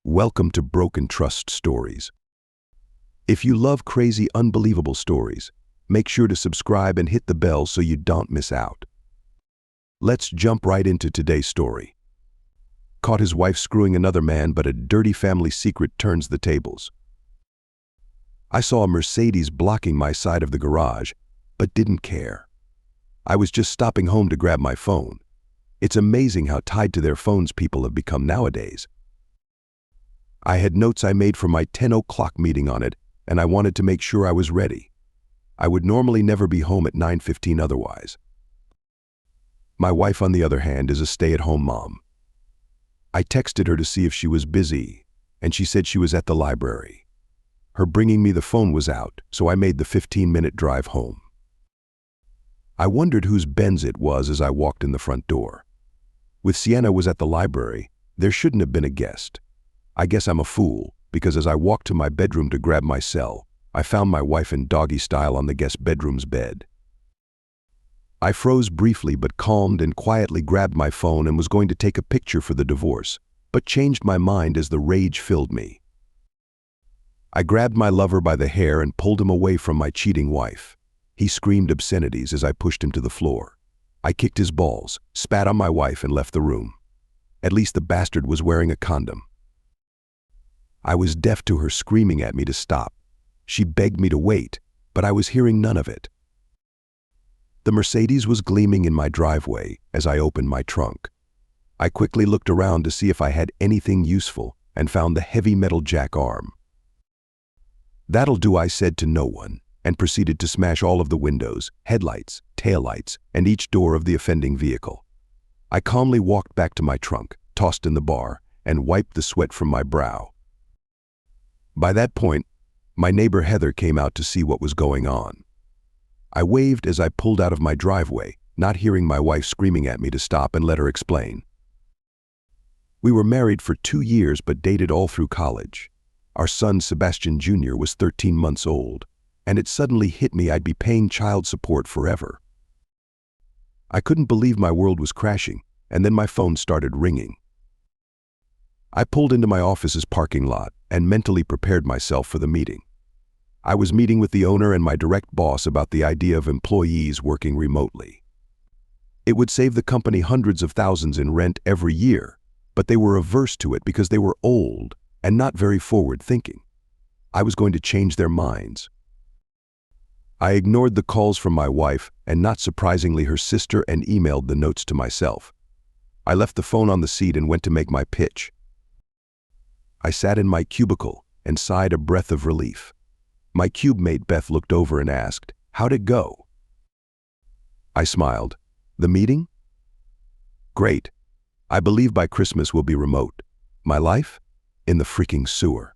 Welcome to Broken Trust Stories. If you love crazy, unbelievable stories, make sure to subscribe and hit the bell so you don't miss out. Let's jump right into today's story. Caught his wife screwing another man, but a dirty family secret turns the tables. I saw a Mercedes blocking my side of the garage, but didn't care. I was just stopping home to grab my phone. It's amazing how tied to their phones people have become nowadays. I had notes I made for my 10 o'clock meeting on it, and I wanted to make sure I was ready. I would normally never be home at 9:15 otherwise. My wife, on the other hand, is a stay-at-home mom. I texted her to see if she was busy, and she said she was at the library. Her bringing me the phone was out, so I made the 15-minute drive home. I wondered whose Benz it was as I walked in the front door. With Sienna was at the library, there shouldn't have been a guest. I guess I'm a fool, because as I walked to my bedroom to grab my cell, I found my wife in doggy style on the guest bedroom's bed. I froze briefly but calmed and quietly grabbed my phone and was going to take a picture for the divorce, but changed my mind as the rage filled me. I grabbed my lover by the hair and pulled him away from my cheating wife. He screamed obscenities as I pushed him to the floor. I kicked his balls, spat on my wife, and left the room. At least the bastard was wearing a condom. I was deaf to her screaming at me to stop. She begged me to wait, but I was hearing none of it. The Mercedes was gleaming in my driveway as I opened my trunk. I quickly looked around to see if I had anything useful and found the heavy metal jack arm. "That'll do," I said to no one, and proceeded to smash all of the windows, headlights, taillights, and each door of the offending vehicle. I calmly walked back to my trunk, tossed in the bar, and wiped the sweat from my brow. By that point, my neighbor Heather came out to see what was going on. I waved as I pulled out of my driveway, not hearing my wife screaming at me to stop, and let her explain. We were married for 2 years but dated all through college. Our son Sebastian Jr. was 13 months old, and it suddenly hit me I'd be paying child support forever. I couldn't believe my world was crashing, and then my phone started ringing. I pulled into my office's parking lot and mentally prepared myself for the meeting. I was meeting with the owner and my direct boss about the idea of employees working remotely. It would save the company hundreds of thousands in rent every year, but they were averse to it because they were old and not very forward-thinking. I was going to change their minds. I ignored the calls from my wife and, not surprisingly, her sister, and emailed the notes to myself. I left the phone on the seat and went to make my pitch. I sat in my cubicle and sighed a breath of relief. My cube mate Beth looked over and asked, "How'd it go?" I smiled. "The meeting? Great. I believe by Christmas we'll be remote. My life? In the freaking sewer."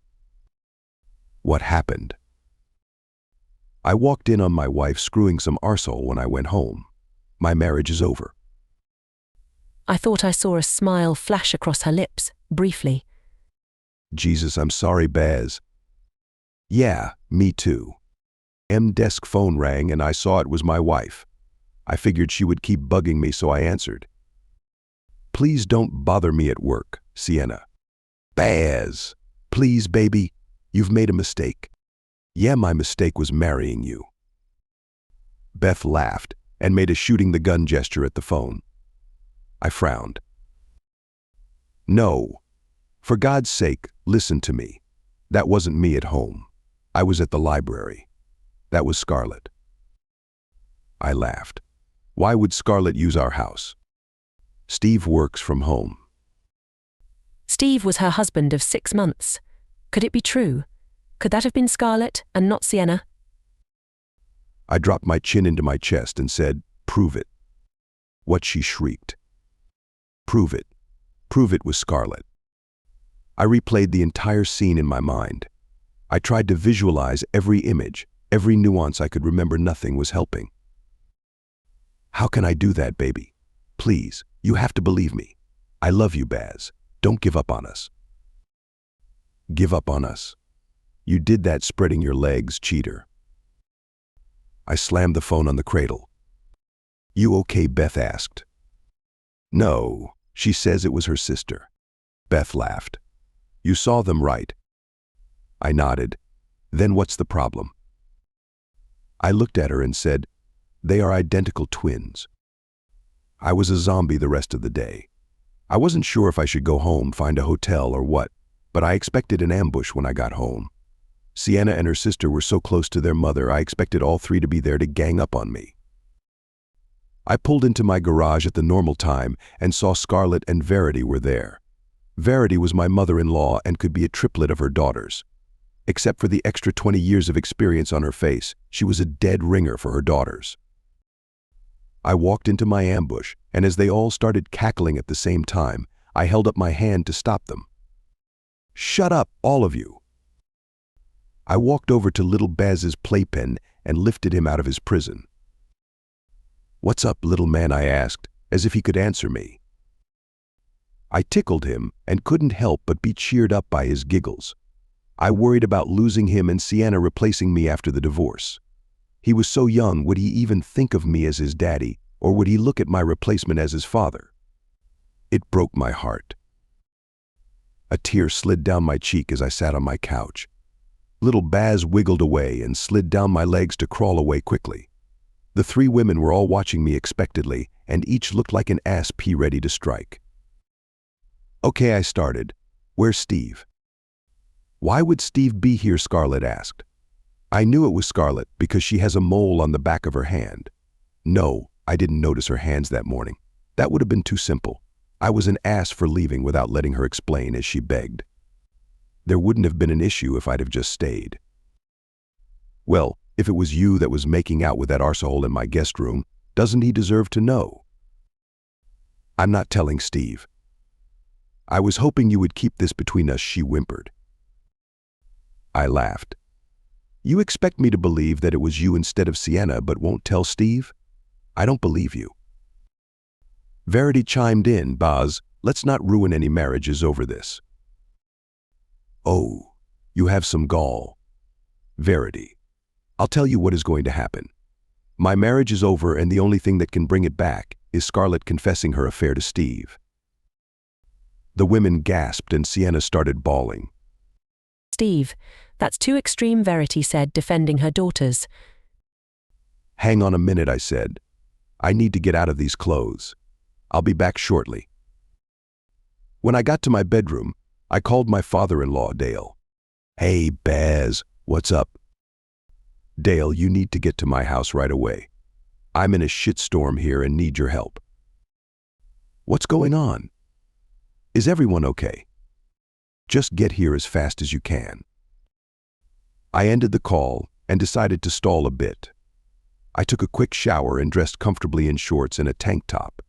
What happened? I walked in on my wife screwing some arsehole when I went home. My marriage is over. I thought I saw a smile flash across her lips, briefly. Jesus, I'm sorry, Baz. Yeah, me too. Desk phone rang and I saw it was my wife. I figured she would keep bugging me, so I answered. "Please don't bother me at work, Sienna." "Baz, please, baby, you've made a mistake." "Yeah, my mistake was marrying you." Beth laughed and made a shooting the gun gesture at the phone. I frowned. "No. For God's sake, listen to me. That wasn't me at home. I was at the library. That was Scarlett." I laughed. "Why would Scarlett use our house?" "Steve works from home." Steve was her husband of 6 months. Could it be true? Could that have been Scarlett and not Sienna? I dropped my chin into my chest and said, "Prove it." What she shrieked. "Prove it. Prove it was Scarlett." I replayed the entire scene in my mind. I tried to visualize every image, every nuance I could remember. Nothing was helping. "How can I do that, baby? Please, you have to believe me. I love you, Baz. Don't give up on us." "Give up on us? You did that spreading your legs, cheater." I slammed the phone on the cradle. "You okay?" Beth asked. "No, she says it was her sister." Beth laughed. You saw them, right? I nodded. Then what's the problem? I looked at her and said, they are identical twins. I was a zombie the rest of the day. I wasn't sure if I should go home, find a hotel, or what, but I expected an ambush when I got home. Sienna and her sister were so close to their mother, I expected all three to be there to gang up on me. I pulled into my garage at the normal time and saw Scarlett and Verity were there. Verity was my mother-in-law and could be a triplet of her daughters. Except for the extra 20 years of experience on her face, she was a dead ringer for her daughters. I walked into my ambush, and as they all started cackling at the same time, I held up my hand to stop them. Shut up, all of you! I walked over to little Baz's playpen and lifted him out of his prison. What's up, little man? I asked, as if he could answer me. I tickled him and couldn't help but be cheered up by his giggles. I worried about losing him and Sienna replacing me after the divorce. He was so young, would he even think of me as his daddy, or would he look at my replacement as his father? It broke my heart. A tear slid down my cheek as I sat on my couch. Little Baz wiggled away and slid down my legs to crawl away quickly. The three women were all watching me expectantly, and each looked like an ass pea ready to strike. Okay, I started. Where's Steve? Why would Steve be here? Scarlett asked. I knew it was Scarlett because she has a mole on the back of her hand. No, I didn't notice her hands that morning. That would have been too simple. I was an ass for leaving without letting her explain as she begged. There wouldn't have been an issue if I'd have just stayed. Well, if it was you that was making out with that arsehole in my guest room, doesn't he deserve to know? I'm not telling Steve. I was hoping you would keep this between us, she whimpered. I laughed. You expect me to believe that it was you instead of Sienna, but won't tell Steve? I don't believe you. Verity chimed in, Baz, let's not ruin any marriages over this. Oh, you have some gall. Verity, I'll tell you what is going to happen. My marriage is over, and the only thing that can bring it back is Scarlett confessing her affair to Steve. The women gasped and Sienna started bawling. Steve, that's too extreme, Verity said, defending her daughters. Hang on a minute, I said. I need to get out of these clothes. I'll be back shortly. When I got to my bedroom, I called my father-in-law, Dale. Hey, Baz, what's up? Dale, you need to get to my house right away. I'm in a shitstorm here and need your help. What's going on? Is everyone okay? Just get here as fast as you can. I ended the call and decided to stall a bit. I took a quick shower and dressed comfortably in shorts and a tank top.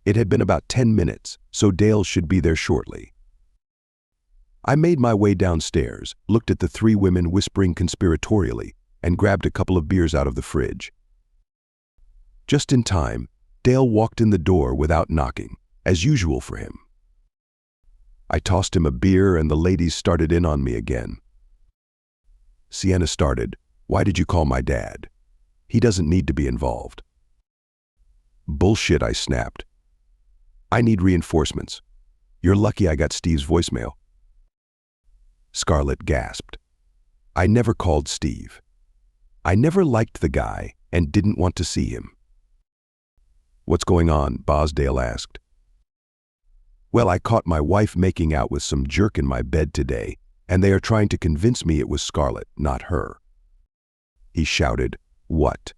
It had been about 10 minutes, so Dale should be there shortly. I made my way downstairs, looked at the three women whispering conspiratorially, and grabbed a couple of beers out of the fridge. Just in time, Dale walked in the door without knocking, as usual for him. I tossed him a beer and the ladies started in on me again. Sienna started, "Why did you call my dad? He doesn't need to be involved." "Bullshit," I snapped. "I need reinforcements. You're lucky I got Steve's voicemail." Scarlett gasped. "I never called Steve. I never liked the guy and didn't want to see him." "What's going on?" Dale asked. "Well, I caught my wife making out with some jerk in my bed today, and they are trying to convince me it was Scarlett, not her." He shouted, "What?"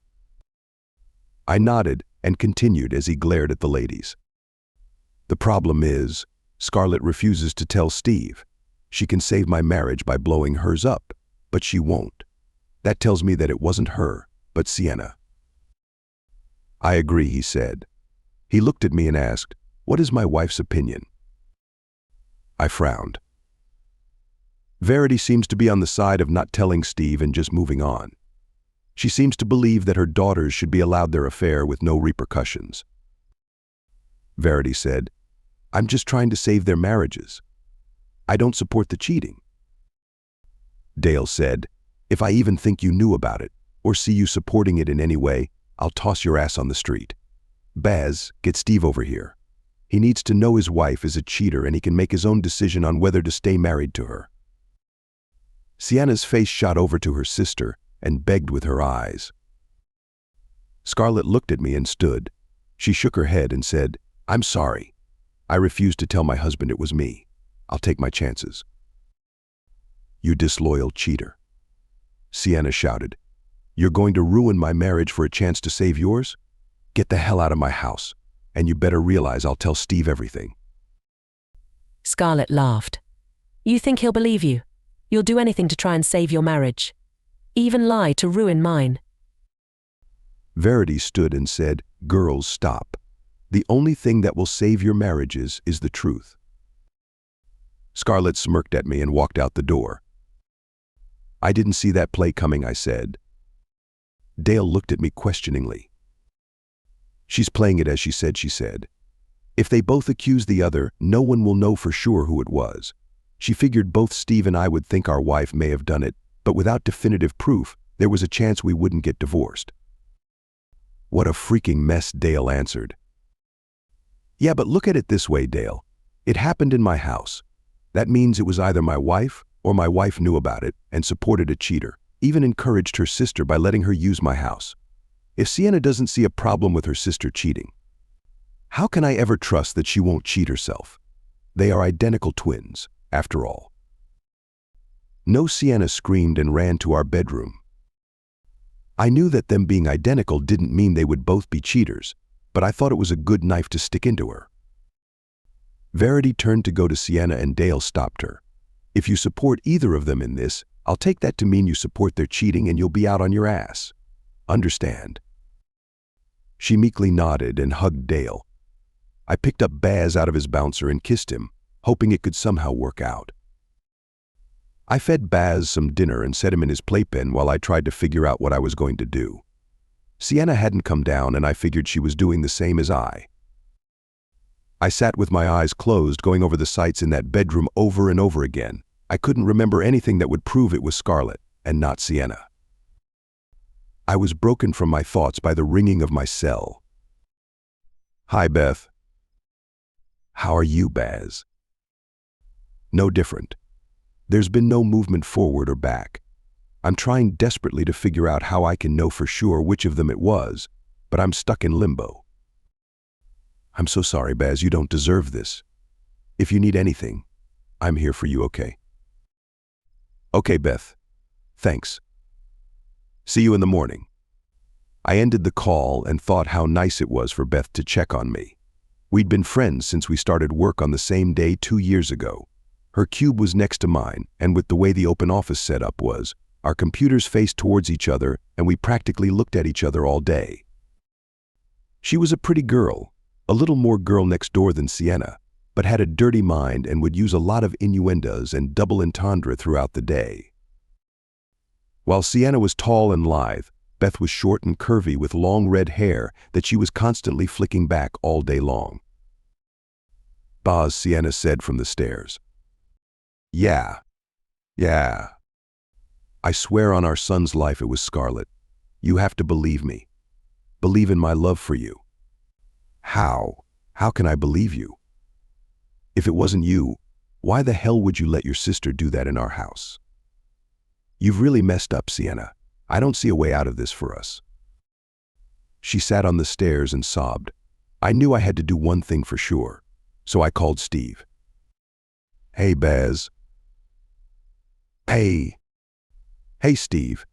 I nodded and continued as he glared at the ladies. "The problem is, Scarlett refuses to tell Steve. She can save my marriage by blowing hers up, but she won't. That tells me that it wasn't her, but Sienna." "I agree," he said. He looked at me and asked, "What is my wife's opinion?" I frowned. Verity seems to be on the side of not telling Steve and just moving on. She seems to believe that her daughters should be allowed their affair with no repercussions. Verity said, "I'm just trying to save their marriages. I don't support the cheating." Dale said, "If I even think you knew about it, or see you supporting it in any way, I'll toss your ass on the street. Baz, get Steve over here." He needs to know his wife is a cheater and he can make his own decision on whether to stay married to her. Sienna's face shot over to her sister and begged with her eyes. Scarlett looked at me and stood. She shook her head and said, "I'm sorry. I refused to tell my husband it was me. I'll take my chances." "You disloyal cheater," Sienna shouted. "You're going to ruin my marriage for a chance to save yours? Get the hell out of my house, and you better realize I'll tell Steve everything." Scarlett laughed. "You think he'll believe you? You'll do anything to try and save your marriage. Even lie to ruin mine." Verity stood and said, "Girls, stop. The only thing that will save your marriages is the truth." Scarlett smirked at me and walked out the door. "I didn't see that play coming," I said. Dale looked at me questioningly. "She's playing it as she said. If they both accuse the other, no one will know for sure who it was. She figured both Steve and I would think our wife may have done it, but without definitive proof, there was a chance we wouldn't get divorced." "What a freaking mess," Dale answered. "Yeah, but look at it this way, Dale. It happened in my house. That means it was either my wife or my wife knew about it and supported a cheater, even encouraged her sister by letting her use my house. If Sienna doesn't see a problem with her sister cheating, how can I ever trust that she won't cheat herself? They are identical twins, after all." No, Sienna screamed and ran to our bedroom. I knew that them being identical didn't mean they would both be cheaters, but I thought it was a good knife to stick into her. Verity turned to go to Sienna and Dale stopped her. "If you support either of them in this, I'll take that to mean you support their cheating and you'll be out on your ass. Understand?" She meekly nodded and hugged Dale. I picked up Baz out of his bouncer and kissed him, hoping it could somehow work out. I fed Baz some dinner and set him in his playpen while I tried to figure out what I was going to do. Sienna hadn't come down and I figured she was doing the same as I. I sat with my eyes closed, going over the sights in that bedroom over and over again. I couldn't remember anything that would prove it was Scarlett and not Sienna. I was broken from my thoughts by the ringing of my cell. "Hi, Beth." "How are you, Baz?" "No different. There's been no movement forward or back. I'm trying desperately to figure out how I can know for sure which of them it was, but I'm stuck in limbo." "I'm so sorry, Baz. You don't deserve this. If you need anything, I'm here for you, okay?" "Okay, Beth. Thanks. See you in the morning." I ended the call and thought how nice it was for Beth to check on me. We'd been friends since we started work on the same day 2 years ago. Her cube was next to mine, and with the way the open office setup was, our computers faced towards each other and we practically looked at each other all day. She was a pretty girl, a little more girl next door than Sienna, but had a dirty mind and would use a lot of innuendos and double entendre throughout the day. While Sienna was tall and lithe, Beth was short and curvy with long red hair that she was constantly flicking back all day long. "Boz," Sienna said from the stairs. Yeah. I swear on our son's life it was Scarlett. You have to believe me. Believe in my love for you." "How? How can I believe you? If it wasn't you, why the hell would you let your sister do that in our house? You've really messed up, Sienna. I don't see a way out of this for us." She sat on the stairs and sobbed. I knew I had to do one thing for sure, so I called Steve. "Hey, Baz." Hey, Steve.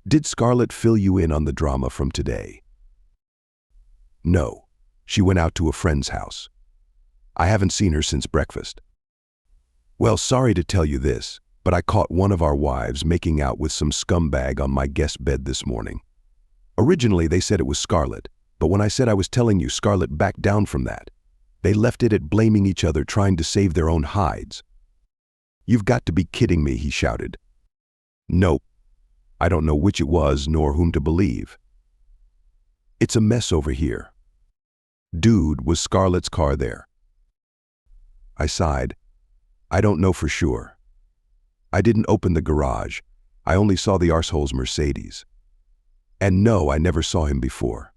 Did Scarlett fill you in on the drama from today?" "No. She went out to a friend's house. I haven't seen her since breakfast." "Well, sorry to tell you this, but I caught one of our wives making out with some scumbag on my guest bed this morning. Originally, they said it was Scarlett, but when I said I was telling you, Scarlett backed down from that. They left it at blaming each other, trying to save their own hides." "You've got to be kidding me," he shouted. "Nope. I don't know which it was nor whom to believe. It's a mess over here." "Dude, was Scarlett's car there?" I sighed. "I don't know for sure. I didn't open the garage. I only saw the arsehole's Mercedes. And no, I never saw him before."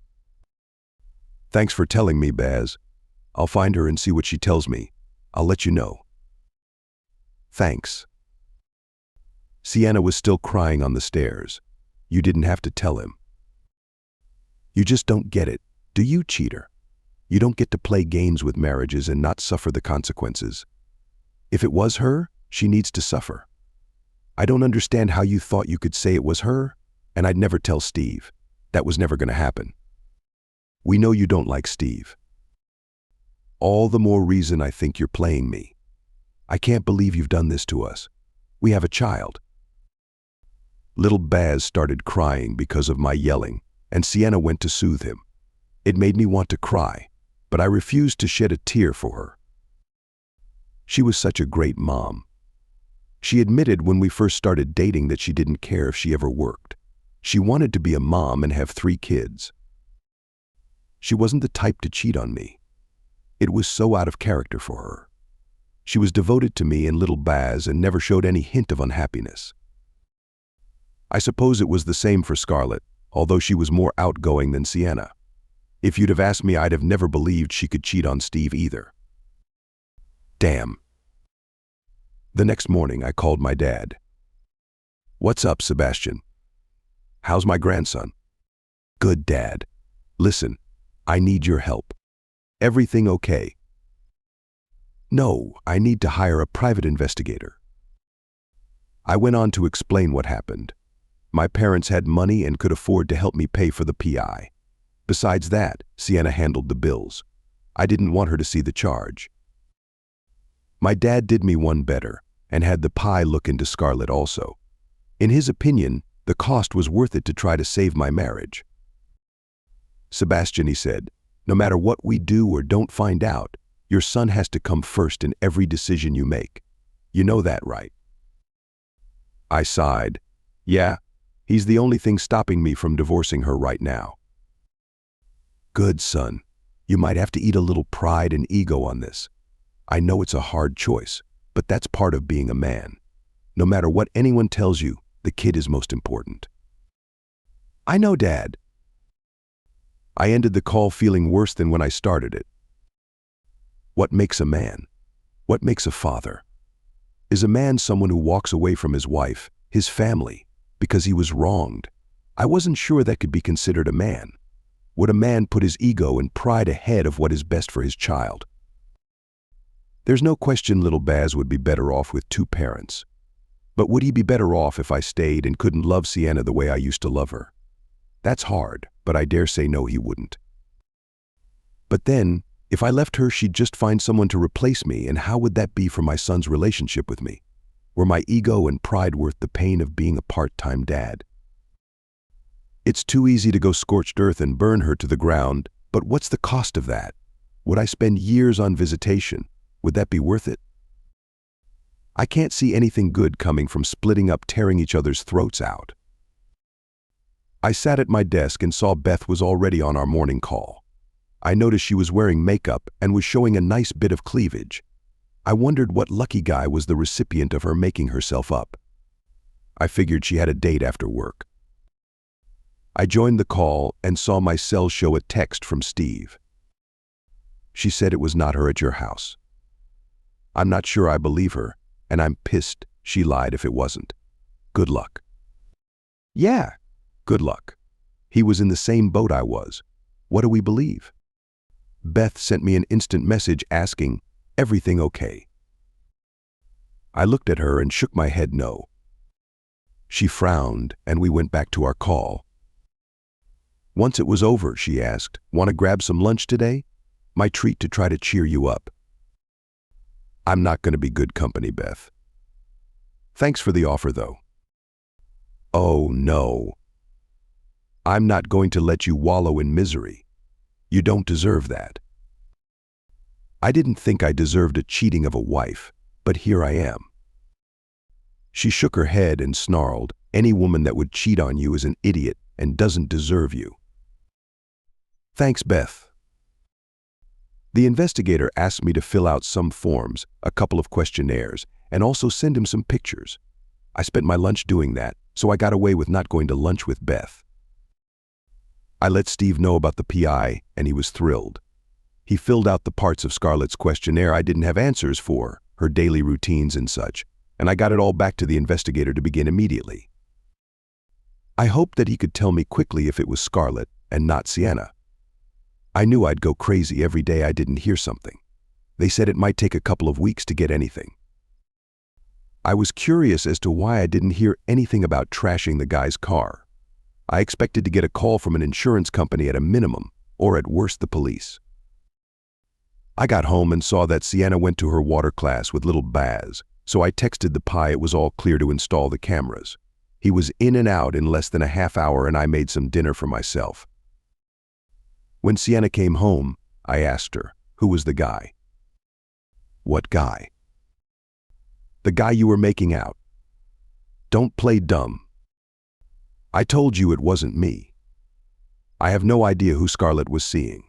"Thanks for telling me, Baz. I'll find her and see what she tells me. I'll let you know. Thanks. Sienna was still crying on the stairs. You didn't have to tell him. You just don't get it, do you, cheater? You don't get to play games with marriages and not suffer the consequences. If it was her, she needs to suffer. I don't understand how you thought you could say it was her, and I'd never tell Steve. That was never going to happen. We know you don't like Steve. All the more reason I think you're playing me. I can't believe you've done this to us. We have a child. Little Baz started crying because of my yelling, and Sienna went to soothe him. It made me want to cry, but I refused to shed a tear for her. She was such a great mom. She admitted when we first started dating that she didn't care if she ever worked. She wanted to be a mom and have 3 kids. She wasn't the type to cheat on me. It was so out of character for her. She was devoted to me and little Baz and never showed any hint of unhappiness. I suppose it was the same for Scarlett, although she was more outgoing than Sienna. If you'd have asked me, I'd have never believed she could cheat on Steve either. Damn. The next morning, I called my dad. What's up, Sebastian? How's my grandson? Good, Dad. Listen, I need your help. Everything okay? No, I need to hire a private investigator. I went on to explain what happened. My parents had money and could afford to help me pay for the PI. Besides that, Sienna handled the bills. I didn't want her to see the charge. My dad did me one better and had the PI look into Scarlett also. In his opinion, the cost was worth it to try to save my marriage. Sebastian, he said, no matter what we do or don't find out, your son has to come first in every decision you make. You know that, right? I sighed. Yeah, he's the only thing stopping me from divorcing her right now. Good, son. You might have to eat a little pride and ego on this. I know it's a hard choice, but that's part of being a man. No matter what anyone tells you, the kid is most important. I know, Dad. I ended the call feeling worse than when I started it. What makes a man? What makes a father? Is a man someone who walks away from his wife, his family, because he was wronged? I wasn't sure that could be considered a man. Would a man put his ego and pride ahead of what is best for his child? There's no question little Baz would be better off with 2 parents. But would he be better off if I stayed and couldn't love Sienna the way I used to love her? That's hard, but I dare say no, he wouldn't. But then, if I left her, she'd just find someone to replace me, and how would that be for my son's relationship with me? Were my ego and pride worth the pain of being a part-time dad? It's too easy to go scorched earth and burn her to the ground, but what's the cost of that? Would I spend years on visitation? Would that be worth it? I can't see anything good coming from splitting up, tearing each other's throats out. I sat at my desk and saw Beth was already on our morning call. I noticed she was wearing makeup and was showing a nice bit of cleavage. I wondered what lucky guy was the recipient of her making herself up. I figured she had a date after work. I joined the call and saw my cell show a text from Steve. She said it was not her at your house. I'm not sure I believe her, and I'm pissed she lied if it wasn't. Good luck. Yeah, good luck. He was in the same boat I was. What do we believe? Beth sent me an instant message asking, everything okay? I looked at her and shook my head no. She frowned, and we went back to our call. Once it was over, she asked, want to grab some lunch today? My treat to try to cheer you up. I'm not going to be good company, Beth. Thanks for the offer, though. Oh, no. I'm not going to let you wallow in misery. You don't deserve that. I didn't think I deserved a cheating of a wife, but here I am. She shook her head and snarled, any woman that would cheat on you is an idiot and doesn't deserve you. Thanks, Beth. The investigator asked me to fill out some forms, a couple of questionnaires, and also send him some pictures. I spent my lunch doing that, so I got away with not going to lunch with Beth. I let Steve know about the PI, and he was thrilled. He filled out the parts of Scarlett's questionnaire I didn't have answers for, her daily routines and such, and I got it all back to the investigator to begin immediately. I hoped that he could tell me quickly if it was Scarlett and not Sienna. I knew I'd go crazy every day I didn't hear something. They said it might take a couple of weeks to get anything. I was curious as to why I didn't hear anything about trashing the guy's car. I expected to get a call from an insurance company at a minimum, or at worst the police. I got home and saw that Sienna went to her water class with little Baz, so I texted the Pi it was all clear to install the cameras. He was in and out in less than a half hour, and I made some dinner for myself. When Sienna came home, I asked her, who was the guy? What guy? The guy you were making out. Don't play dumb. I told you it wasn't me. I have no idea who Scarlett was seeing.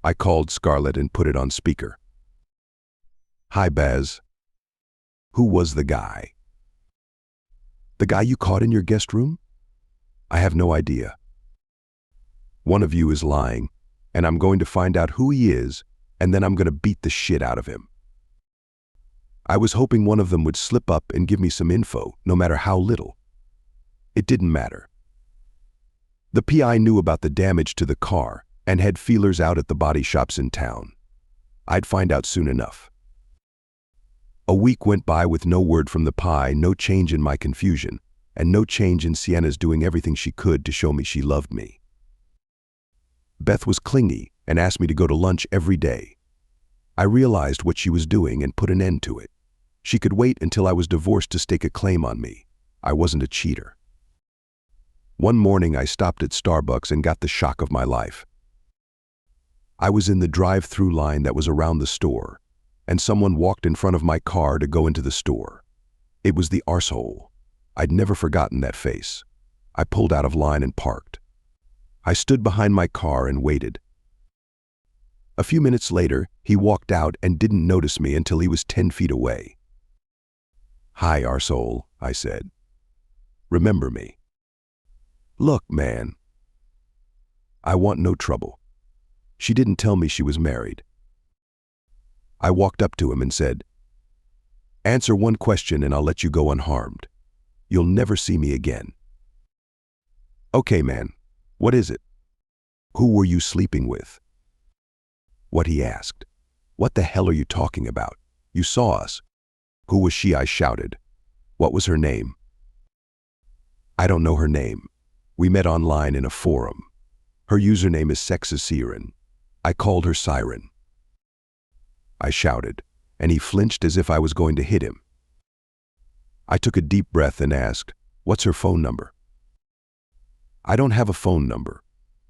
I called Scarlett and put it on speaker. Hi, Baz. Who was the guy? The guy you caught in your guest room? I have no idea. One of you is lying, and I'm going to find out who he is, and then I'm going to beat the shit out of him. I was hoping one of them would slip up and give me some info, no matter how little. It didn't matter. The PI knew about the damage to the car and had feelers out at the body shops in town. I'd find out soon enough. A week went by with no word from the PI, no change in my confusion, and no change in Sienna's doing everything she could to show me she loved me. Beth was clingy and asked me to go to lunch every day. I realized what she was doing and put an end to it. She could wait until I was divorced to stake a claim on me. I wasn't a cheater. One morning I stopped at Starbucks and got the shock of my life. I was in the drive-through line that was around the store, and someone walked in front of my car to go into the store. It was the arsehole. I'd never forgotten that face. I pulled out of line and parked. I stood behind my car and waited. A few minutes later, he walked out and didn't notice me until he was 10 feet away. Hi, arsehole, I said. Remember me? Look, man. I want no trouble. She didn't tell me she was married. I walked up to him and said, answer one question and I'll let you go unharmed. You'll never see me again. Okay, man. What is it? Who were you sleeping with? What he asked. What the hell are you talking about? You saw us. Who was she? I shouted. What was her name? I don't know her name. We met online in a forum. Her username is Siren. I called her Siren. I shouted, and he flinched as if I was going to hit him. I took a deep breath and asked, what's her phone number? I don't have a phone number.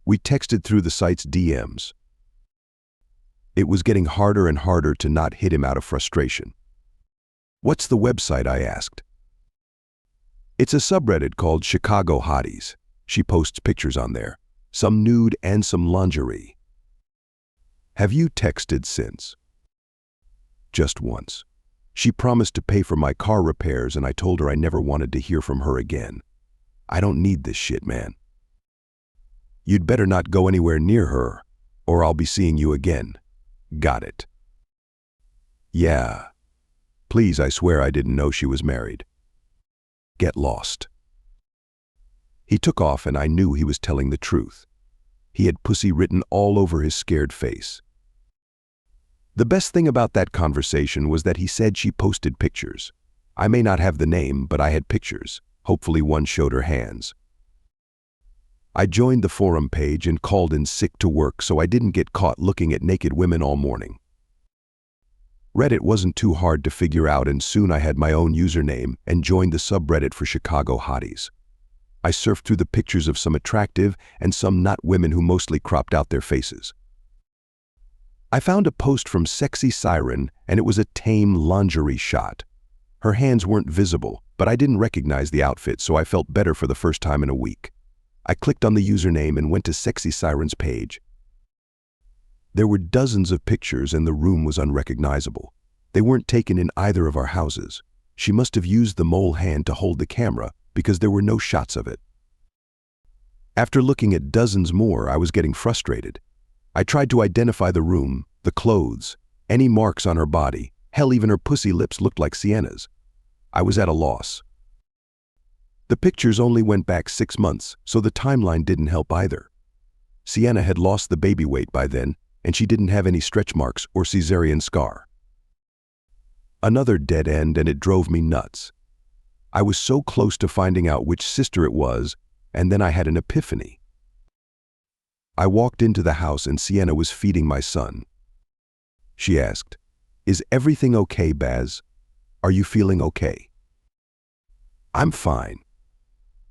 We texted through the site's DMs. It was getting harder and harder to not hit him out of frustration. What's the website? I asked. It's a subreddit called Chicago Hotties. She posts pictures on there, some nude and some lingerie. Have you texted since? Just once. She promised to pay for my car repairs and I told her I never wanted to hear from her again. I don't need this shit, man. You'd better not go anywhere near her, or I'll be seeing you again. Got it. Yeah. Please, I swear I didn't know she was married. Get lost. He took off and I knew he was telling the truth. He had pussy written all over his scared face. The best thing about that conversation was that he said she posted pictures. I may not have the name, but I had pictures. Hopefully one showed her hands. I joined the forum page and called in sick to work so I didn't get caught looking at naked women all morning. Reddit wasn't too hard to figure out and soon I had my own username and joined the subreddit for Chicago Hotties. I surfed through the pictures of some attractive and some not women who mostly cropped out their faces. I found a post from Sexy Siren and it was a tame lingerie shot. Her hands weren't visible, but I didn't recognize the outfit, so I felt better for the first time in a week. I clicked on the username and went to Sexy Siren's page. There were dozens of pictures and the room was unrecognizable. They weren't taken in either of our houses. She must have used the mole hand to hold the camera because there were no shots of it. After looking at dozens more, I was getting frustrated. I tried to identify the room, the clothes, any marks on her body. Hell, even her pussy lips looked like Sienna's. I was at a loss. The pictures only went back 6 months, so the timeline didn't help either. Sienna had lost the baby weight by then, and she didn't have any stretch marks or cesarean scar. Another dead end, and it drove me nuts. I was so close to finding out which sister it was, and then I had an epiphany. I walked into the house and Sienna was feeding my son. She asked, "Is everything okay, Baz? Are you feeling okay?" "I'm fine.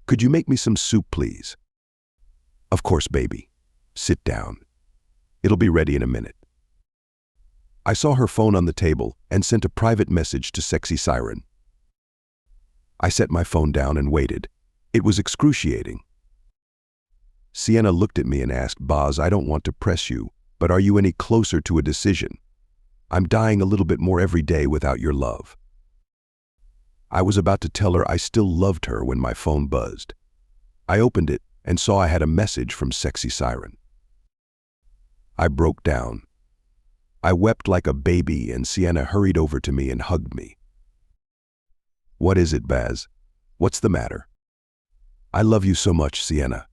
Could you make me some soup, please?" "Of course, baby. Sit down. It'll be ready in a minute." I saw her phone on the table and sent a private message to Sexy Siren. I set my phone down and waited. It was excruciating. Sienna looked at me and asked, "Baz, I don't want to press you, but are you any closer to a decision? I'm dying a little bit more every day without your love." I was about to tell her I still loved her when my phone buzzed. I opened it and saw I had a message from Sexy Siren. I broke down. I wept like a baby and Sienna hurried over to me and hugged me. "What is it, Baz? What's the matter?" "I love you so much, Sienna.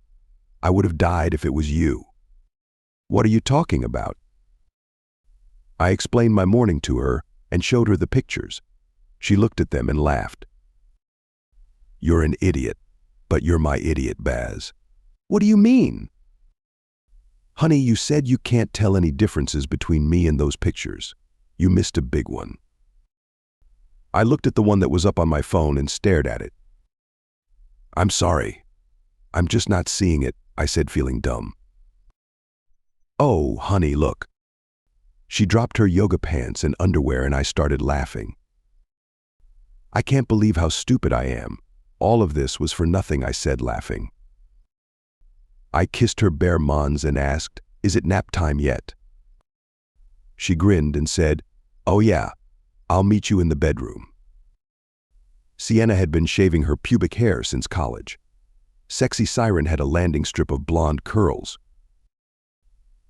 I would have died if it was you." "What are you talking about?" I explained my morning to her and showed her the pictures. She looked at them and laughed. "You're an idiot, but you're my idiot, Baz." "What do you mean?" "Honey, you said you can't tell any differences between me and those pictures. You missed a big one." I looked at the one that was up on my phone and stared at it. "I'm sorry. I'm just not seeing it," I said, feeling dumb. "Oh, honey, look." She dropped her yoga pants and underwear and I started laughing. "I can't believe how stupid I am. All of this was for nothing," I said, laughing. I kissed her bare mons and asked, "Is it nap time yet?" She grinned and said, "Oh yeah, I'll meet you in the bedroom." Sienna had been shaving her pubic hair since college. Sexy Siren had a landing strip of blonde curls.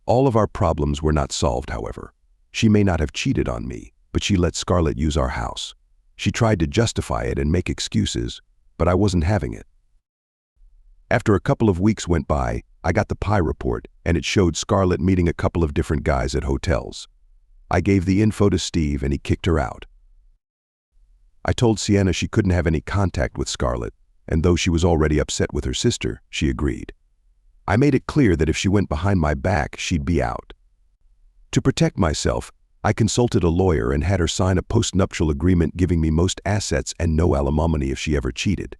All of our problems were not solved, however. She may not have cheated on me, but she let Scarlett use our house. She tried to justify it and make excuses, but I wasn't having it. After a couple of weeks went by, I got the pie report, and it showed Scarlett meeting a couple of different guys at hotels. I gave the info to Steve and he kicked her out. I told Sienna she couldn't have any contact with Scarlett, and though she was already upset with her sister, she agreed. I made it clear that if she went behind my back, she'd be out. To protect myself, I consulted a lawyer and had her sign a postnuptial agreement giving me most assets and no alimony if she ever cheated.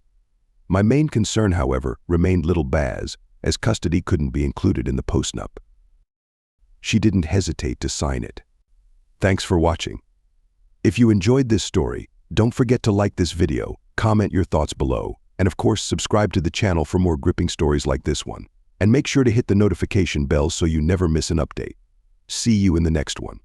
My main concern, however, remained little Baz, as custody couldn't be included in the postnup. She didn't hesitate to sign it. Thanks for watching. If you enjoyed this story, don't forget to like this video, comment your thoughts below, and of course subscribe to the channel for more gripping stories like this one. And make sure to hit the notification bell so you never miss an update. See you in the next one.